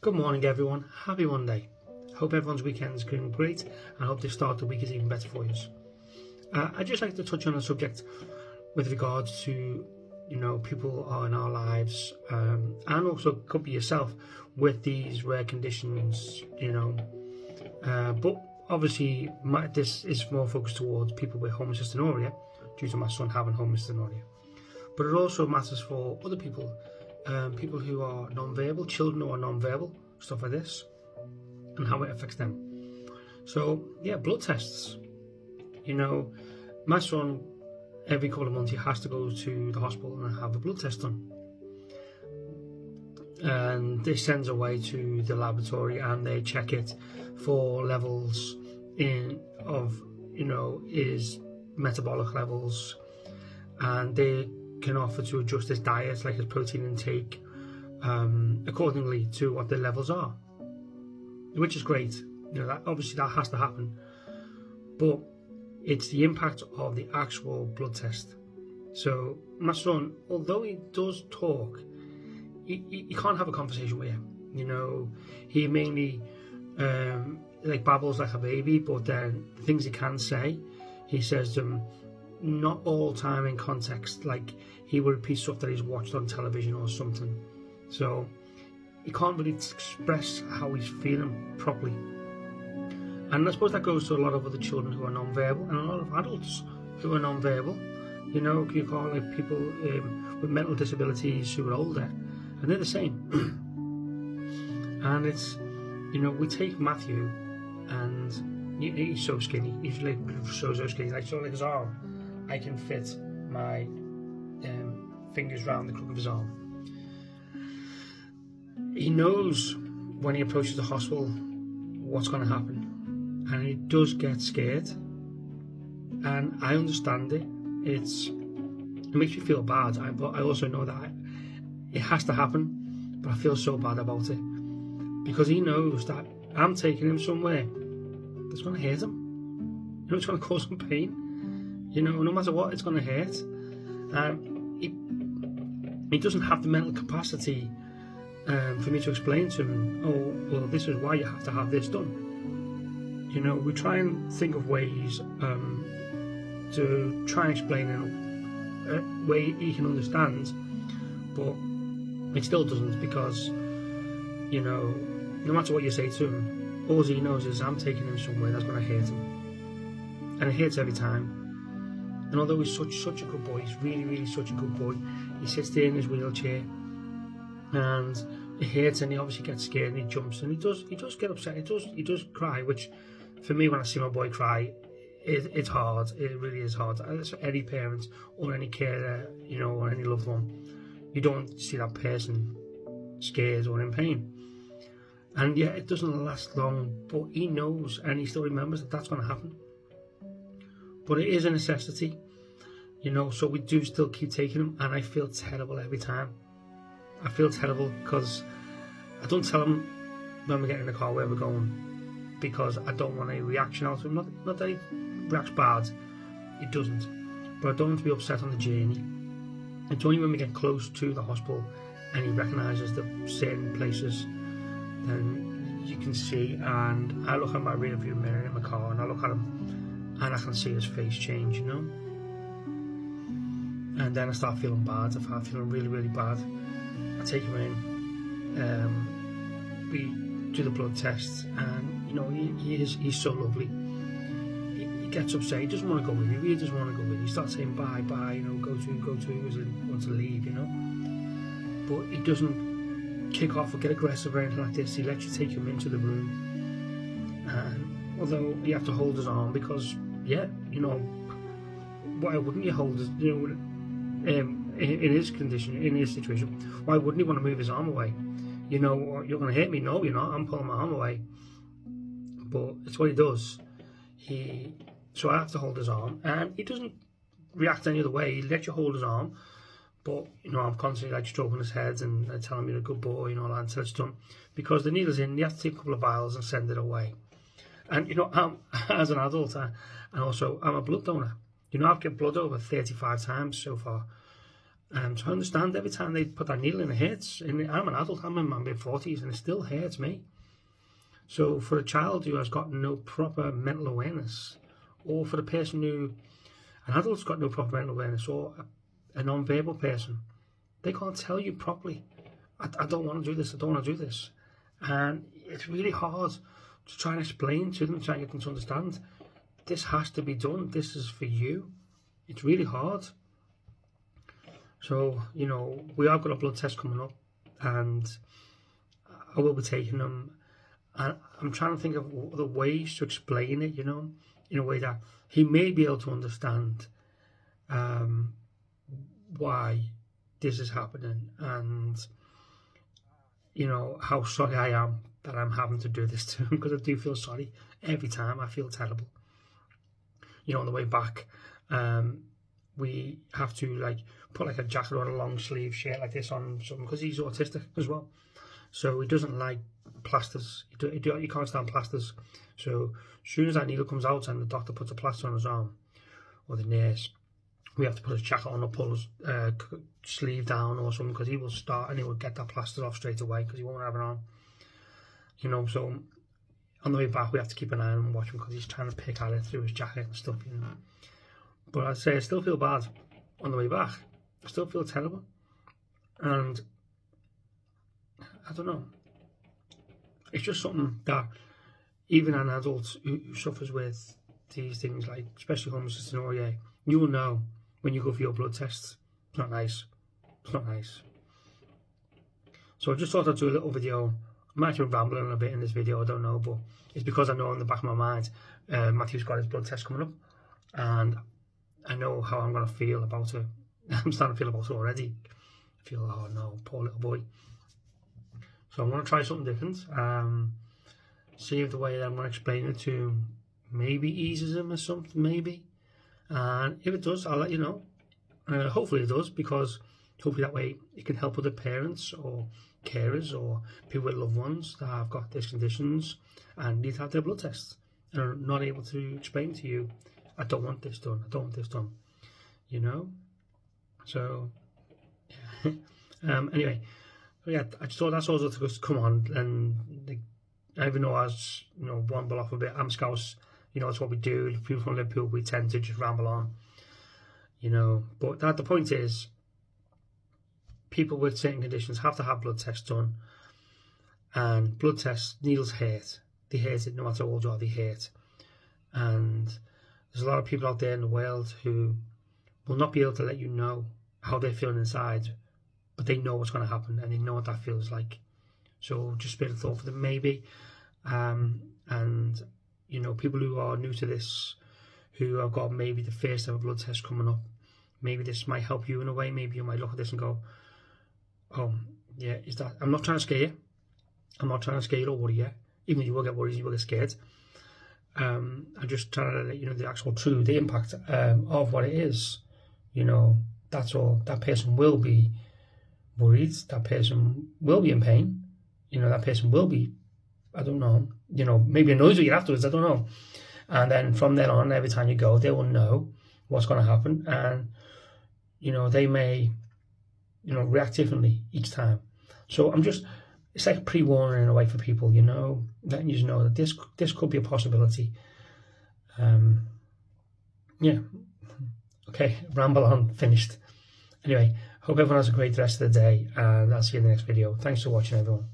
Good morning everyone, happy Monday. Hope everyone's weekend's going great and hope the start of the week is even better for you. I'd just like to touch on a subject with regards to, people are in our lives and also could be yourself with these rare conditions, but obviously this is more focused towards people with homocystinuria due to my son having homocystinuria. But it also matters for other people, people who are non-verbal, children who are non-verbal, stuff like this, and how it affects them. So yeah, blood tests. My son, every couple of months he has to go to the hospital and have a blood test done. And they send away to the laboratory and they check it for levels of his metabolic levels, and they can offer to adjust his diet, like his protein intake, accordingly to what the levels are, which is great. That obviously that has to happen, but it's the impact of the actual blood test. So my son, although he does talk, he can't have a conversation with him. He mainly babbles like a baby, but then the things he can say, he says them not all the time in context. Like he will repeat stuff that he's watched on television or something. So he can't really express how he's feeling properly. And I suppose that goes to a lot of other children who are non-verbal and a lot of adults who are non-verbal. You call like people with mental disabilities who are older, and they're the same. And it's, we take Matthew, and he's so skinny. He's like so skinny. Like his arm, I can fit my fingers round the crook of his arm. He knows when he approaches the hospital what's going to happen, and he does get scared. And I understand it. It makes me feel bad, but I also know that it has to happen. But I feel so bad about it because he knows that I'm taking him somewhere that's going to hurt him. It's going to cause him pain. No matter what, it's going to hurt. He doesn't have the mental capacity for me to explain to him, oh, well, this is why you have to have this done. We try and think of ways to try and explain in a way he can understand, but it still doesn't, because, no matter what you say to him, all he knows is I'm taking him somewhere that's going to hurt him. And it hurts every time. And although he's such a good boy, he's really, really such a good boy, he sits there in his wheelchair, and it hurts, and he obviously gets scared, and he jumps, and he does get upset, he does cry, which for me, when I see my boy cry, it's hard. It really is hard. It's for any parent or any carer, or any loved one. You don't see that person scared or in pain. And yeah, it doesn't last long, but he knows, and he still remembers that that's going to happen. But it is a necessity, so we do still keep taking him, and I feel terrible every time. I feel terrible because I don't tell him when we get in the car where we're going, because I don't want any reaction out of him. Not that he reacts bad, he doesn't, but I don't want to be upset on the journey. It's only when we get close to the hospital and he recognises the certain places, then you can see, and I look at my rear view mirror in my car and I look at him and I can see his face change, and then I start feeling bad. I start feeling really, really bad. I take him in, we do the blood tests, and he's so lovely. He gets upset, he doesn't want to go with you, he doesn't want to go with you. He starts saying bye, go to, as in wants to leave, but he doesn't kick off or get aggressive or anything like this. He lets you take him into the room, and although you have to hold his arm, because why wouldn't you hold his, in his condition, in his situation, why wouldn't he want to move his arm away? You're going to hit me. No, you're not. I'm pulling my arm away. But it's what he does. So I have to hold his arm, and he doesn't react any other way. He lets you hold his arm, but I'm constantly stroking his head and telling him you're a good boy and all that until it's done. Because the needle's in, you have to take a couple of vials and send it away. And I'm, as an adult, and also I'm a blood donor. I've given blood over 35 times so far. So I understand every time they put that needle in, it hurts. And I'm an adult, I'm in my mid-40s, and it still hurts me. So for a child who has got no proper mental awareness, or for the person who, an adult's got no proper mental awareness, or a non-verbal person, they can't tell you properly, I don't want to do this, I don't want to do this. And it's really hard to try and explain to them, try and get them to understand, this has to be done, this is for you. It's really hard. So, you know, we have got a blood test coming up, and I will be taking them. And I'm trying to think of the ways to explain it, you know, in a way that he may be able to understand why this is happening, and, you know, how sorry I am that I'm having to do this to him, because I do feel sorry every time. I feel terrible. You know, on the way back, we have to like put like a jacket or a long sleeve shirt like this on something, because he's autistic as well. So he doesn't like plasters. He can't stand plasters. So as soon as that needle comes out and the doctor puts a plaster on his arm, or the nurse, we have to put his jacket on or pull his sleeve down or something, because he will start and he will get that plaster off straight away, because he won't have it on. You know, so on the way back we have to keep an eye on him and watch him, because he's trying to pick at it through his jacket and stuff, you know. But I'd say I still feel bad on the way back. I still feel terrible. And I don't know. It's just something that even an adult who suffers with these things, like especially homocystinuria, you will know when you go for your blood tests. It's not nice. It's not nice. So I just thought I'd do a little video. I might be rambling a bit in this video, I don't know, but it's because I know in the back of my mind Matthew's got his blood test coming up, and I know how I'm going to feel about it. I'm starting to feel about it already. I feel, oh no, poor little boy. So I'm going to try something different. See if the way that I'm going to explain it to him maybe eases him or something, maybe. And if it does, I'll let you know. Hopefully it does, because hopefully that way it can help other parents or carers or people with loved ones that have got these conditions and need to have their blood tests and are not able to explain to you, I don't want this done, I don't want this done, you know. So yeah. Anyway, yeah, I just thought that's also to come on, and even though I was, you know, ramble off a bit, I'm Scouse, you know, it's what we do. People from Liverpool, we tend to just ramble on, you know. But the point is, people with certain conditions have to have blood tests done, and blood tests, needles hurt. They hurt it no matter how old you are, they hurt. And there's a lot of people out there in the world who will not be able to let you know how they're feeling inside, but they know what's going to happen, and they know what that feels like. So just a bit of thought for them, maybe. And, you know, people who are new to this, who have got maybe the first ever blood test coming up, maybe this might help you in a way. Maybe you might look at this and go, oh, yeah, is that... I'm not trying to scare you. I'm not trying to scare you or worry you. Even though you will get worried, you will get scared. I'm just trying to let you know the actual truth, the impact of what it is. You know, that's all. That person will be worried. That person will be in pain. You know, that person will be, I don't know, you know, maybe annoyed with you afterwards, I don't know. And then from then on, every time you go, they will know what's going to happen. And, you know, they may, you know, react differently each time. So I'm just, it's like a pre-warning in a way for people, you know, letting you know that this could be a possibility. Yeah. Okay, ramble on, finished. Anyway, hope everyone has a great rest of the day, and I'll see you in the next video. Thanks for watching, everyone.